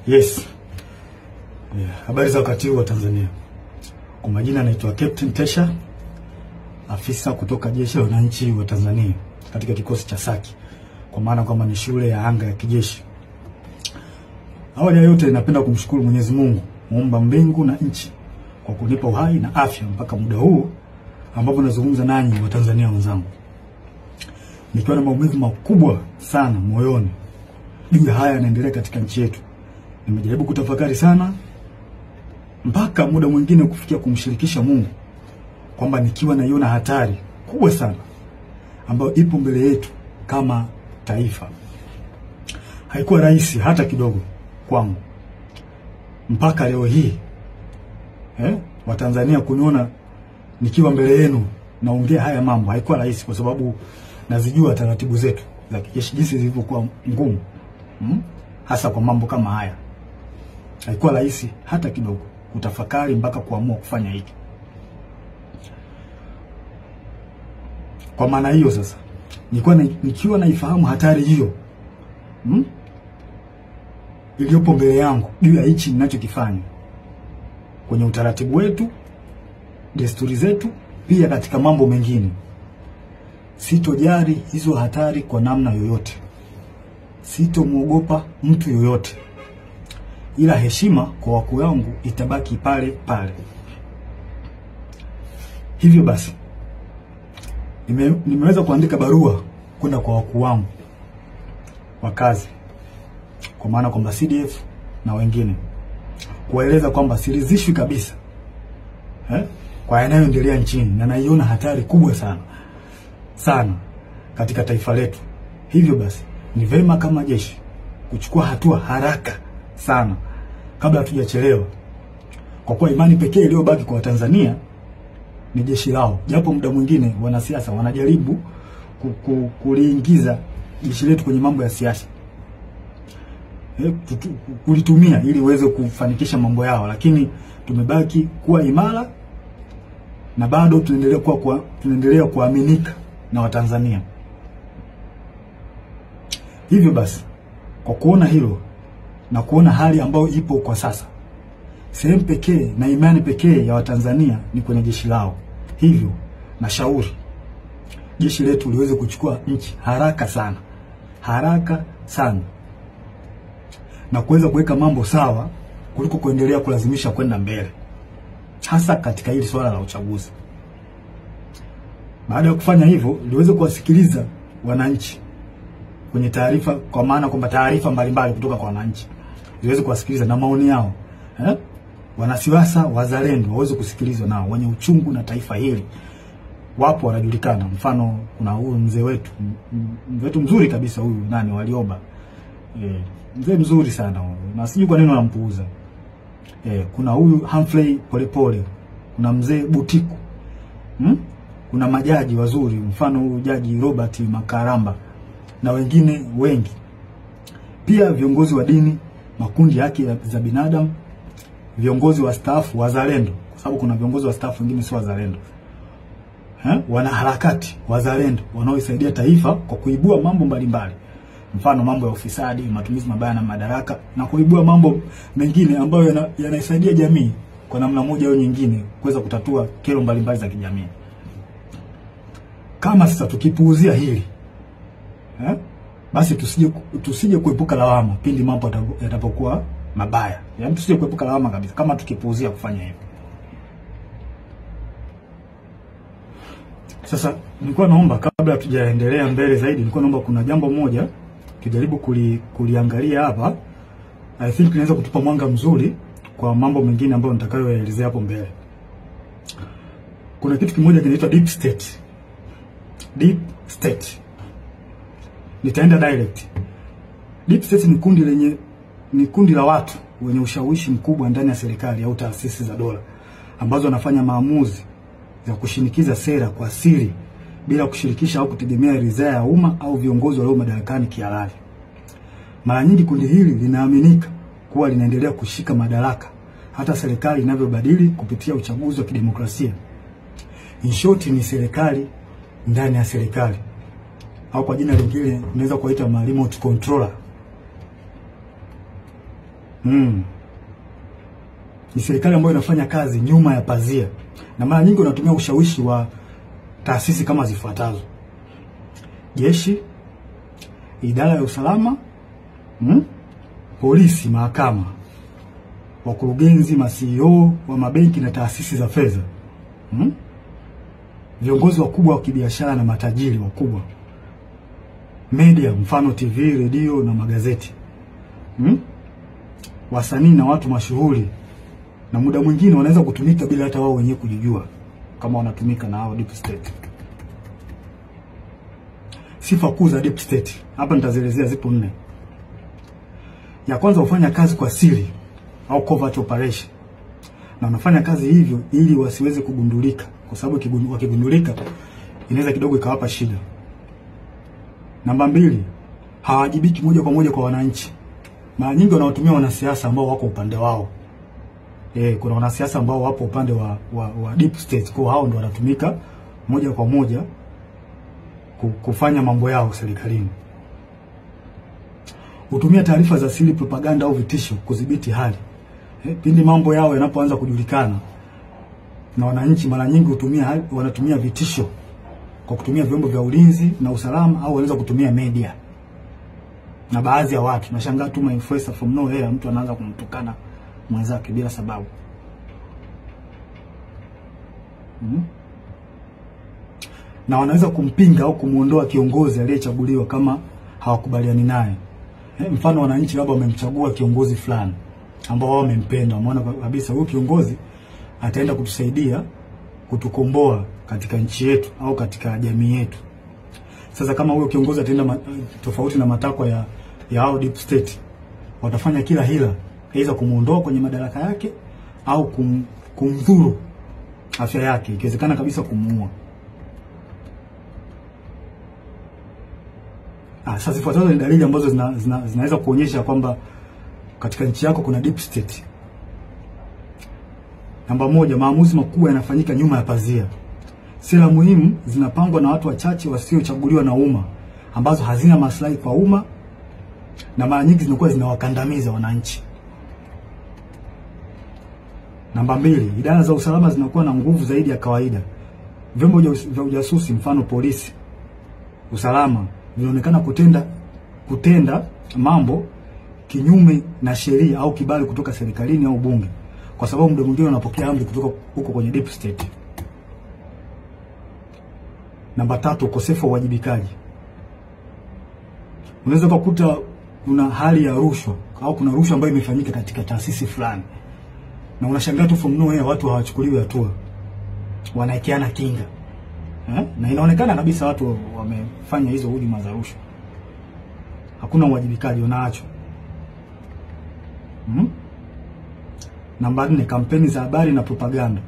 Yes. Habari za wakati huu wa Tanzania. Kwa majina naitwa Captain Tesha, afisa kutoka Jeshi la Wananchi wa Tanzania katika kikosi cha Saki, kwa maana kwamba ni shule ya anga ya kijeshi. Awali ya yote napenda kumshukuru Mwenyezi Mungu, muumba mbingu na nchi, kwa kunipa uhai na afya mpaka muda huu ambapo nazungumza nanyi wa Tanzania wenzangu. Nikiwa na maumivu makubwa sana moyoni juu ya haya yanaendelea katika nchi yetu. Nimejaribu kutafakari sana mpaka muda mwingine kufikia kumshirikisha Mungu kwamba nikiwa naiona hatari kubwa sana ambayo ipo mbele yetu kama taifa. Haikuwa rahisi hata kidogo kwangu mpaka leo hii Watanzania kuniona nikiwa mbele yenu naongea haya mambo. Haikuwa rahisi kwa sababu nazijua taratibu zetu za kijeshi jinsi zilivyokuwa ngumu, hasa kwa mambo kama haya. Haikuwa rahisi hata kidogo kutafakari mpaka kuamua kufanya hiki. Kwa maana hiyo sasa, nikiwa naifahamu hatari hiyo iliyopo mbele yangu juu ya hichi ninachokifanya kwenye utaratibu wetu, desturi zetu, pia katika mambo mengine, sitojali hizo hatari kwa namna yoyote. Sitomuogopa mtu yoyote, ila heshima kwa wakuu wangu itabaki pale pale. Hivyo basi nimeweza kuandika barua kwenda kwa wakuu wangu wa kazi, kwa maana kwamba CDF na wengine, kuwaeleza kwamba siridhishwi kabisa kwa yanayoendelea nchini, na naiona hatari kubwa sana katika taifa letu. Hivyo basi ni vema kama jeshi kuchukua hatua haraka sana kabla hatujachelewa, kwa kuwa imani pekee iliyobaki kwa Tanzania ni jeshi lao. Japo muda mwingine wanasiasa wanajaribu kuliingiza jeshi letu kwenye mambo ya siasa, kulitumia ili uweze kufanikisha mambo yao, lakini tumebaki kuwa imara na bado tunaendelea kuaminika na Watanzania. Hivyo basi, kwa kuona hilo na kuona hali ambayo ipo kwa sasa, sehemu pekee na imani pekee ya Watanzania ni kwenye jeshi lao. Hivyo nashauri jeshi letu liweze kuchukua nchi haraka sana na kuweza kuweka mambo sawa kuliko kuendelea kulazimisha kwenda mbele, hasa katika hili swala la uchaguzi. Baada ya kufanya hivyo, liweze kuwasikiliza wananchi kwenye taarifa, kwa maana kwamba taarifa mbalimbali kutoka kwa wananchi liweze kuwasikiliza na maoni yao. Wanasiasa wazalendo waweze kusikilizwa nao, wenye uchungu na taifa hili. Wapo wanajulikana, mfano kuna huyu mzee wetu mzuri kabisa, huyu Warioba. Mzee mzuri sana huyu, na sijui kwa nini wanampuuza. Kuna huyu Humphrey Polepole, kuna mzee Butiku, kuna majaji wazuri, mfano huyu Jaji Robert Makaramba na wengine wengi. Pia viongozi wa dini, makundi haki za binadamu, viongozi wa stafu wazalendo, kwa sababu kuna viongozi wa stafu wengine sio wazalendo. Wanaharakati wazalendo wanaoisaidia taifa kwa kuibua mambo mbalimbali, mfano mambo ya ufisadi, matumizi mabaya na madaraka, na kuibua mambo mengine ambayo yanaisaidia jamii kwa namna moja au nyingine kuweza kutatua kero mbalimbali za kijamii. Kama sasa tukipuuzia hili, basi tusije kuepuka lawama pindi mambo yatapokuwa mabaya. Yaani tusije kuepuka lawama kabisa kama tukipuuzia kufanya hivyo. Sasa nilikuwa naomba, kabla hatujaendelea mbele zaidi, nilikuwa naomba kuna jambo moja tujaribu kuliangalia hapa. I think inaweza kutupa mwanga mzuri kwa mambo mengine ambayo nitakayoelezea hapo mbele. Kuna kitu kimoja kinaitwa deep state. Deep state. Nitaenda direct. Deep state ni kundi la watu wenye ushawishi mkubwa ndani ya serikali au taasisi za dola, ambazo wanafanya maamuzi ya kushinikiza sera kwa siri bila kushirikisha au kutegemea ridhaa ya umma au viongozi walio madarakani kihalali. Mara nyingi kundi hili linaaminika kuwa linaendelea kushika madaraka hata serikali inavyobadili kupitia uchaguzi wa kidemokrasia. In short, ni serikali ndani ya serikali, au kwa jina lingine unaweza kuita remote controller. Ni serikali ambayo inafanya kazi nyuma ya pazia, na mara nyingi wanatumia ushawishi wa taasisi kama zifuatazo: jeshi, idara ya usalama, polisi, mahakama, wakurugenzi, ma-CEO wa mabenki na taasisi za fedha, viongozi wakubwa wa kibiashara na matajiri wakubwa, media, mfano TV, redio na magazeti, wasanii na watu mashuhuri, na muda mwingine wanaweza kutumika bila hata wao wenyewe kujijua kama wanatumika na hao deep state. Sifa kuu za deep state hapa nitazielezea, zipo 4. Ya kwanza, hufanya kazi kwa siri au covert operation, na wanafanya kazi hivyo ili wasiweze kugundulika, kwa sababu wakigundulika inaweza kidogo ikawapa shida. Namba 2, hawajibiki moja kwa moja kwa wananchi. Mara nyingi wanawatumia wanasiasa ambao wako upande wao. Kuna wanasiasa ambao wapo upande wa deep state, kwa hao ndio wanatumika moja kwa moja kufanya mambo yao serikalini. Hutumia taarifa za siri, propaganda au vitisho kudhibiti hali. Pindi mambo yao yanapoanza kujulikana na wananchi, mara nyingi wanatumia vitisho kwa kutumia vyombo vya ulinzi na usalama, au wanaweza kutumia media na baadhi ya watu. Nashangaa tu influencer from nowhere, mtu anaanza kumtukana mwenzake bila sababu. Na wanaweza kumpinga au kumuondoa kiongozi aliyechaguliwa kama hawakubaliani naye. Mfano, wananchi labda wamemchagua kiongozi fulani ambao wao wamempenda, wameona kabisa huyu kiongozi ataenda kutusaidia kutukomboa katika nchi yetu au katika jamii yetu. Sasa kama huyo kiongozi ataenda tofauti na matakwa ya hao deep state, watafanya kila hila aidha kumuondoa kwenye madaraka yake au kumdhuru afya yake, ikiwezekana kabisa kumuua. Sasa zifuatazo ni dalili ambazo zinaweza kuonyesha kwamba katika nchi yako kuna deep state. Namba 1, maamuzi makubwa yanafanyika nyuma ya pazia. Sera muhimu zinapangwa na watu wachache wasiochaguliwa na umma, ambazo hazina maslahi kwa umma na mara nyingi zinakuwa zinawakandamiza wananchi. Namba 2, idara za usalama zinakuwa na nguvu zaidi ya kawaida. Vyombo vya ujasusi, mfano polisi, usalama, vinaonekana kutenda mambo kinyume na sheria au kibali kutoka serikalini au bunge, kwa sababu muda mwingine wanapokea amri kutoka huko kwenye deep state. Namba 3, ukosefu wa uwajibikaji. Unaweza kukuta kuna hali ya rushwa au kuna rushwa ambayo imefanyika katika taasisi fulani, na unashangaa tu from nowhere watu hawachukuliwi hatua, wanaekeana kinga. Na inaonekana kabisa watu wamefanya hizo hujuma za rushwa. Hakuna uwajibikaji, unaachwa. Namba 4, kampeni za habari na propaganda.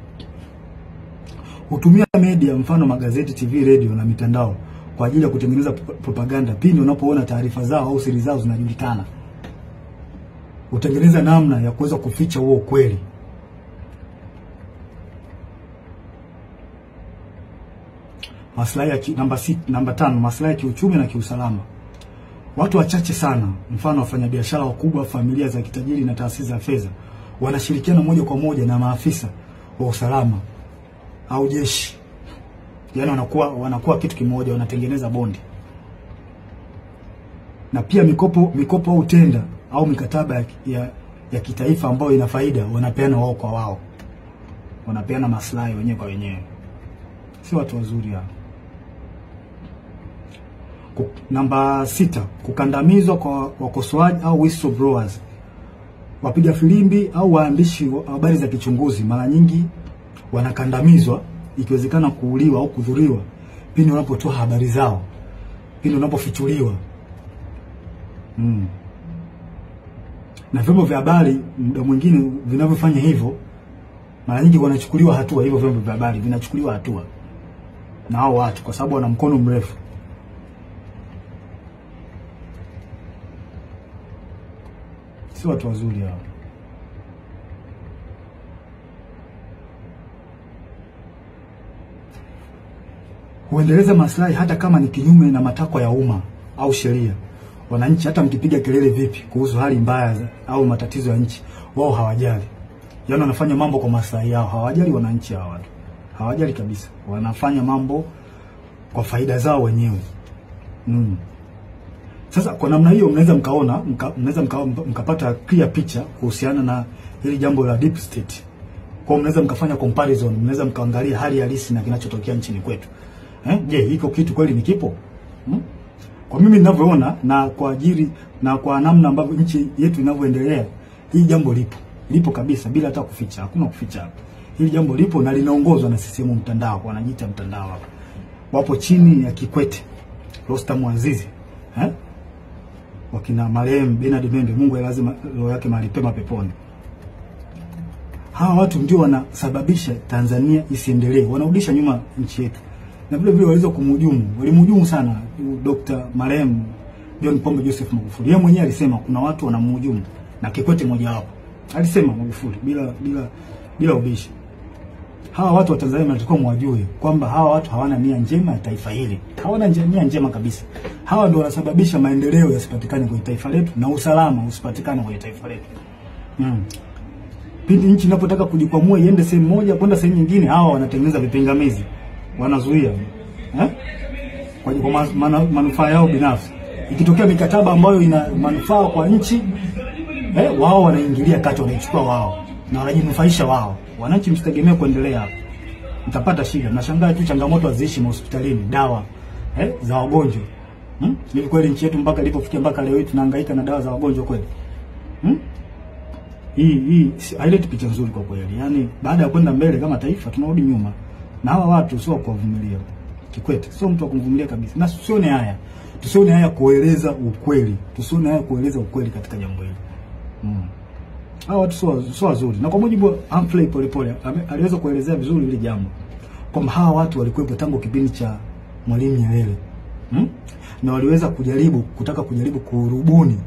Hutumia media, mfano magazeti, TV, radio na mitandao kwa ajili ya kutengeneza propaganda pindi unapoona taarifa zao au siri zao zinajulikana. Utengeneza namna ya kuweza kuficha huo ukweli. Maslahi namba 5, maslahi ya kiuchumi na kiusalama. Watu wachache sana, mfano wafanyabiashara wakubwa, familia za kitajiri na taasisi za fedha, wanashirikiana moja kwa moja na maafisa wa usalama au jeshi. Yaani wanakuwa kitu kimoja, wanatengeneza bondi. Na pia mikopo au tenda au mikataba ya kitaifa ambayo ina faida, wanapeana wao kwa wao. Wanapeana maslahi wenyewe kwa wenyewe. Si watu wazuri hao. Namba 6, kukandamizwa kwa wakosoaji au whistleblowers. Wapiga filimbi au waandishi wa habari za kichunguzi mara nyingi wanakandamizwa, ikiwezekana kuuliwa au kudhuriwa pindi wanapotoa habari zao, pindi wanapofichuliwa. Na vyombo vya habari muda mwingine vinavyofanya hivyo, mara nyingi wanachukuliwa hatua. Hivyo vyombo vya habari vinachukuliwa hatua na hao watu kwa sababu wana mkono mrefu. Si watu wazuri hao. Huendeleza maslahi hata kama ni kinyume na matakwa ya umma au sheria. Wananchi hata mkipiga kelele vipi kuhusu hali mbaya au matatizo ya nchi, wao hawajali. Yaani wanafanya mambo kwa maslahi yao, hawajali wananchi hao watu. Hawajali kabisa. Wanafanya mambo kwa faida zao wenyewe. Sasa kwa namna hiyo mnaweza mkapata clear picture kuhusiana na hili jambo la deep state. Kwa mnaweza mkafanya comparison, mnaweza mkaangalia hali halisi na kinachotokea nchini kwetu. Je, hiko kitu kweli ni kipo? Kwa mimi ninavyoona na kwa ajili na kwa namna ambavyo nchi yetu inavyoendelea, hili jambo lipo. Lipo kabisa bila hata kuficha. Hakuna kuficha hapa. Hili jambo lipo na linaongozwa na CCM mtandao, wanajiita mtandao hapa. Wapo chini ya Kikwete, Rostam Azizi, wakina marehemu Bernard Membe, Mungu lazima roho yake mahali pema peponi. Hawa watu ndio wanasababisha Tanzania isiendelee, wanarudisha nyuma nchi yetu. Na vile vile waliweza walimhujumu sana Dr. marehemu John Pombe Joseph Magufuli. Yeye mwenyewe alisema kuna watu wanamhujumu, na Kikwete mmoja wapo. Alisema Magufuli bila ubishi. Hawa watu wa Tanzania wanatakiwa mwajue kwamba hawa watu hawana nia njema ya taifa hili. Hawana nia njema kabisa. Hawa ndio wanasababisha maendeleo yasipatikane kwenye taifa letu na usalama usipatikane kwenye taifa letu. Pindi nchi inapotaka kujikwamua iende sehemu moja kwenda sehemu nyingine, hawa wanatengeneza vipingamizi. Wanazuia kwa manufaa yao binafsi. Ikitokea mikataba ambayo ina manufaa kwa nchi, wao wanaingilia kati, wanaichukua wao na wanajinufaisha wao. Wananchi msitegemee kuendelea hapo. Mtapata shida. Nashangaa tu changamoto haziishi hospitalini, dawa za wagonjwa. Ni kweli nchi yetu mpaka ilipofikia mpaka leo hii tunahangaika na dawa za wagonjwa kweli? Hii haileti picha nzuri kwa kweli. Yaani baada ya kwenda mbele kama taifa tunarudi nyuma. Na hawa watu sio kuvumilia. Kikwete sio mtu wa kuvumilia kabisa. Na tusione haya kueleza ukweli. Tusione haya kueleza ukweli katika jambo hili. Hawa watu sio wazuri. Na kwa mujibu wa Humphrey Polepole aliweza kuelezea vizuri ile jambo. Kwamba hawa watu walikuwepo tangu kipindi cha Mwalimu Nyerere. Na waliweza kutaka kujaribu kurubuni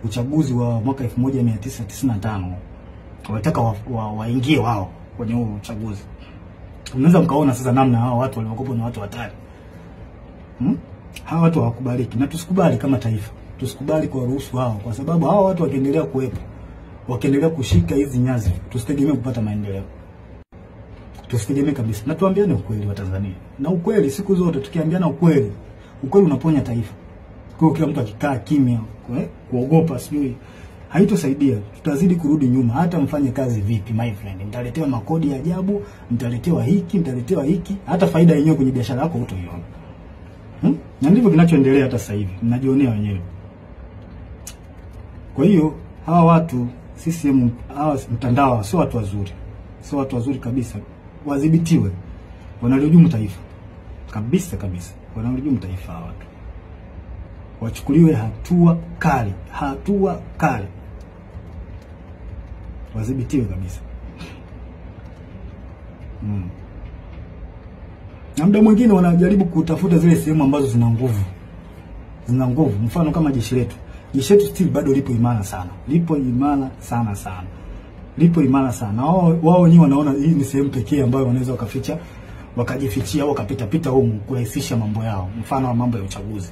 uchaguzi wa mwaka 1995. Walitaka waingie wao kwenye huo uchaguzi. Unaweza mkaona sasa namna hawa watu waliokuwa na watu hatari. Hawa watu hawakubaliki, na tusikubali kama taifa. Tusikubali kwa ruhusu wao, kwa sababu hawa watu wakiendelea kuwepo, wakiendelea kushika hizi nyazi, tusitegemee kupata maendeleo. Tusitegemee kabisa. Na tuambiane ukweli wa Tanzania. Na ukweli siku zote tukiambiana ukweli unaponya taifa. Kwa kila mtu akikaa kimya, kuogopa sijui haitosaidia. Tutazidi kurudi nyuma. Hata mfanye kazi vipi my friend, mtaletewa makodi ya ajabu, mtaletewa hiki, hata faida yenyewe kwenye biashara yako hutoiona. Na ndivyo kinachoendelea hata sasa hivi. Mnajionea wenyewe. Kwa hiyo hawa watu CCM, hawa mtandao sio watu wazuri. Sio watu wazuri kabisa. Wadhibitiwe. Wanalihujumu taifa. Kabisa. Wanalihujumu taifa hawa watu. Wachukuliwe hatua kali. Wadhibitiwe kabisa. Na muda mwingine wanajaribu kutafuta zile sehemu ambazo zina nguvu. Mfano kama jeshi letu. Jeshi letu still bado lipo imara sana. Lipo imara sana. Wao wenyewe wanaona hii ni sehemu pekee ambayo wanaweza wakajifichia au wakapita humu kurahisisha mambo yao. Mfano wa mambo ya uchaguzi.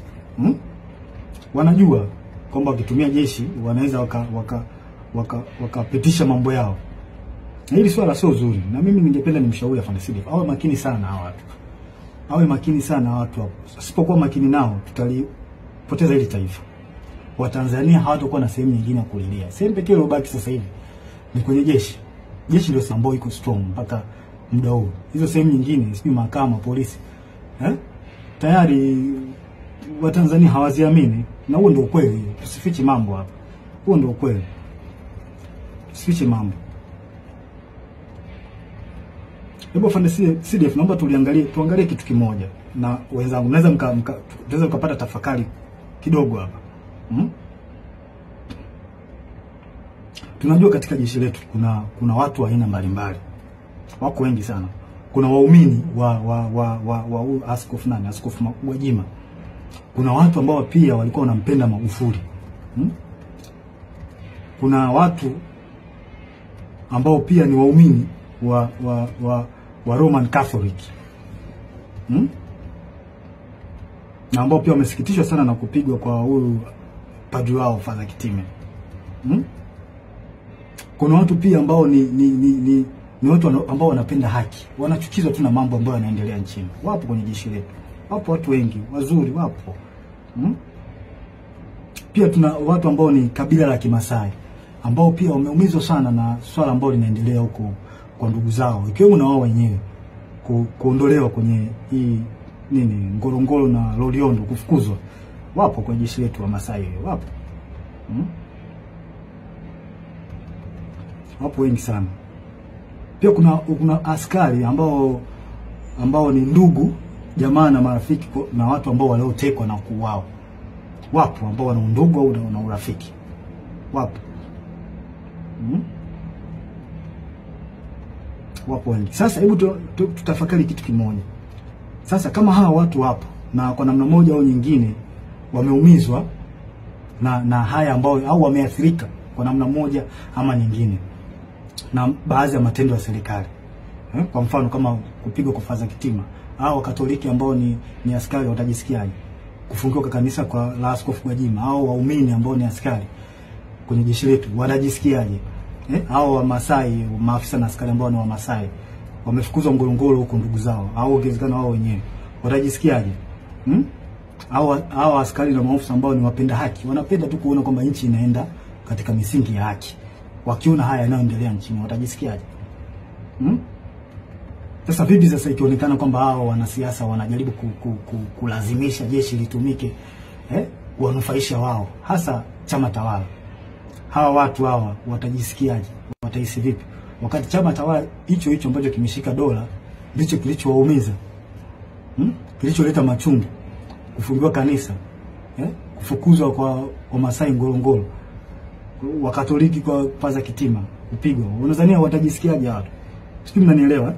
Wanajua kwamba wakitumia jeshi wanaweza wakapitisha mambo yao. Na hili swala sio zuri. Na mimi ningependa nimshauri afande CDF awe makini sana hawa watu. Asipokuwa makini nao tutalipoteza hili taifa. Watanzania hawatakuwa na sehemu nyingine ya kulilia. Sehemu pekee iliyobaki sasa hivi ni kwenye jeshi. Jeshi ndio sambo iko strong mpaka muda huu. Hizo sehemu nyingine, sijui mahakama, polisi, tayari Watanzania hawaziamini, na huo ndio ukweli. Tusifiche mambo hapa. Huo ndio ukweli. Tusifiche mambo. Hebu afande CDF, naomba tuangalie kitu kimoja na wenzangu. Tunaweza mkapata tafakari kidogo hapa. Tunajua katika jeshi letu kuna watu wa aina mbalimbali. Wako wengi sana. Kuna waumini wa Askofu Gwajima. Kuna watu ambao pia walikuwa wanampenda Magufuli. Kuna watu ambao pia ni waumini wa Roman Catholic. Na ambao pia wamesikitishwa sana na kupigwa kwa huyu padri wao Father Kitime. Kuna watu pia ambao ni watu ambao wanapenda haki. Wanachukizwa tu na mambo ambayo yanaendelea nchini. Wapo kwenye jeshi letu. Wapo watu wengi wazuri, wapo. Pia tuna watu ambao ni kabila la Kimasai ambao pia wameumizwa sana na swala ambalo linaendelea huko kwa ndugu zao, ikiwemo na wao wenyewe kuondolewa kwenye hii Ngorongoro na Loliondo, kufukuzwa. Wapo kwa jeshi letu wa Masai, wapo. Wapo wengi sana. Pia kuna askari ambao ni ndugu, jamaa na marafiki na watu ambao waliotekwa na kuuawa. Wapo ambao wana undugu au na urafiki. Wapo. Wapo wengi. Sasa hebu tutafakari kitu kimoja. Sasa kama hawa watu wapo na kwa namna moja au nyingine wameumizwa na haya ambao au wameathirika kwa namna moja ama nyingine na baadhi ya matendo ya serikali. Kwa mfano kama kupigwa kwa Father Kitime, au Katoliki ambao ni askari watajisikiaje? Kufungiwa kwa kanisa kwa la Askofu Gwajima, au waumini ambao ni askari kwenye jeshi letu watajisikiaje? Au wa Masai, maafisa na askari ambao ni wa Masai wamefukuzwa Ngorongoro huko ndugu zao, au ongezekana wao wenyewe watajisikiaje? Au askari na maafisa ambao ni wapenda haki, wanapenda tu kuona kwamba nchi inaenda katika misingi ya haki. Wakiona haya yanayoendelea nchini watajisikiaje? Sasa vipi sasa ikionekana kwamba hao wanasiasa wanajaribu kulazimisha jeshi litumike kuwanufaisha wao, hasa chama tawala? Hawa watu hawa watajisikiaje? Watahisi vipi? Wakati chama tawala hicho ambacho kimeshika dola ndicho kilichowaumiza, kilicholeta machungu, kufungiwa kanisa, kufukuzwa kwa Wamasai Ngorongoro, wa Katoliki kwa Father Kitime kupigwa. Unadhania watajisikiaje watu? Sijui mnanielewa?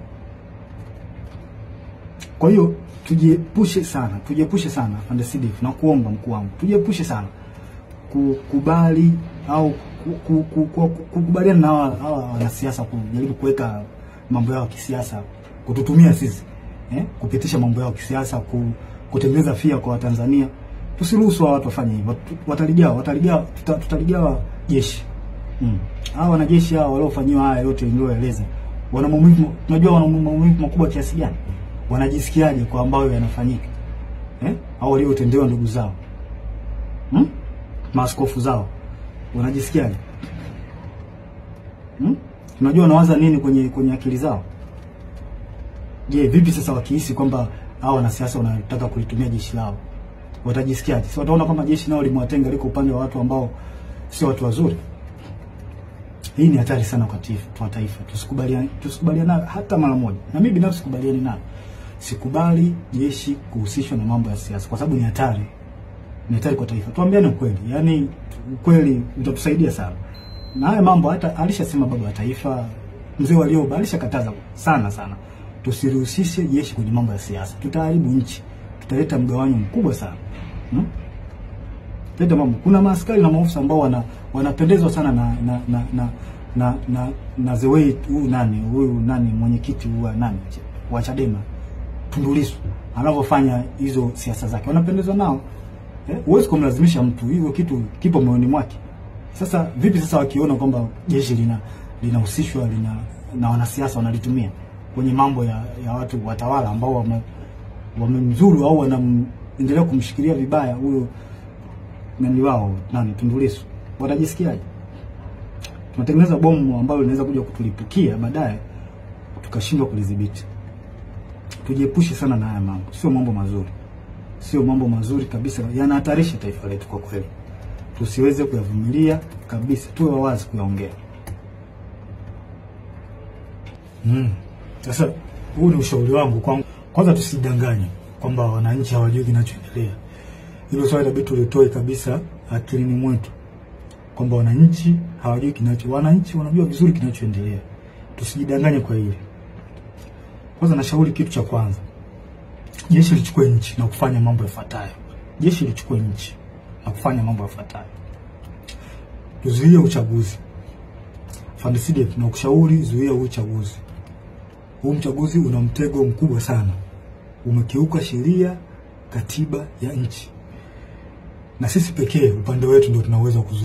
Kwa hiyo tujiepushe sana Afande Sidif, na kuomba mkuu wangu, tujiepushe sana kukubali au kukubaliana na hawa wanasiasa kujaribu kuweka mambo yao kisiasa, kututumia sisi kupitisha mambo yao kisiasa, kutengeneza fia kwa Watanzania. Tusiruhusu watu wafanye hivyo. Tutaligawa jeshi. Hawa wanajeshi hao waliofanywa haya yote nilioeleza, wana maumivu, tunajua wana maumivu makubwa kiasi gani? Wanajisikiaje kwa ambayo yanafanyika? Au waliotendewa ndugu zao, maaskofu zao, wanajisikiaje? Tunajua wanawaza nini kwenye akili zao. Je, vipi sasa wakihisi kwamba hao wanasiasa wanataka kulitumia jeshi lao, watajisikiaje? Si wataona kama jeshi nao limewatenga, liko upande wa watu ambao sio watu wazuri? Hii ni hatari sana kwa taifa. Tusikubaliane hata mara moja. Na mimi binafsi sikubaliani nayo. Sikubali jeshi kuhusishwa na mambo ya siasa, kwa sababu ni hatari. Ni hatari kwa taifa. Tuambiane ukweli. Yaani ukweli utatusaidia sana. Na haya mambo hata alishasema baba wa taifa Mzee Warioba, alishakataza sana. Tusiruhusishe jeshi kwenye mambo ya siasa. Tutaharibu nchi. Tutaleta mgawanyo mkubwa sana. Leta mambo. Kuna maaskari na maafisa ambao wanapendezwa sana na the way huyu mwenyekiti wa Chadema Tundu Lissu anavyofanya hizo siasa zake. Wanapendezwa nao. Huwezi kumlazimisha mtu, hiyo kitu kipo moyoni mwake. Sasa vipi sasa wakiona kwamba jeshi linahusishwa na wanasiasa wanalitumia kwenye mambo ya watu watawala ambao wamemzuru au wanaendelea kumshikilia vibaya huyo Tundu Lissu, watajisikiaje? Tunatengeneza bomu ambalo linaweza kuja kutulipukia baadaye tukashindwa kulidhibiti. Tujiepushe sana na haya mambo. Sio mambo mazuri kabisa. Yanahatarisha taifa letu kwa kweli. Tusiweze kuyavumilia kabisa. Tuwe wazi kuyaongea. Sasa huu ni ushauri wangu. Kwanza tusidanganye kwamba wananchi hawajui kinachoendelea. Hilo swali inabidi tulitoe kabisa akilini mwetu, kwamba wananchi hawajui wananchi wanajua vizuri kinachoendelea. Tusijidanganye kwa hili. Kwanza nashauri kitu cha kwanza, jeshi lichukue nchi na kufanya mambo yafuatayo. Tuzuie uchaguzi. Afande Sidif, na kushauri zuia uchaguzi. Huu uchaguzi una mtego mkubwa sana. Umekiuka sheria, katiba ya nchi. na sisi pekee upande wetu ndio tunaweza kuzuia.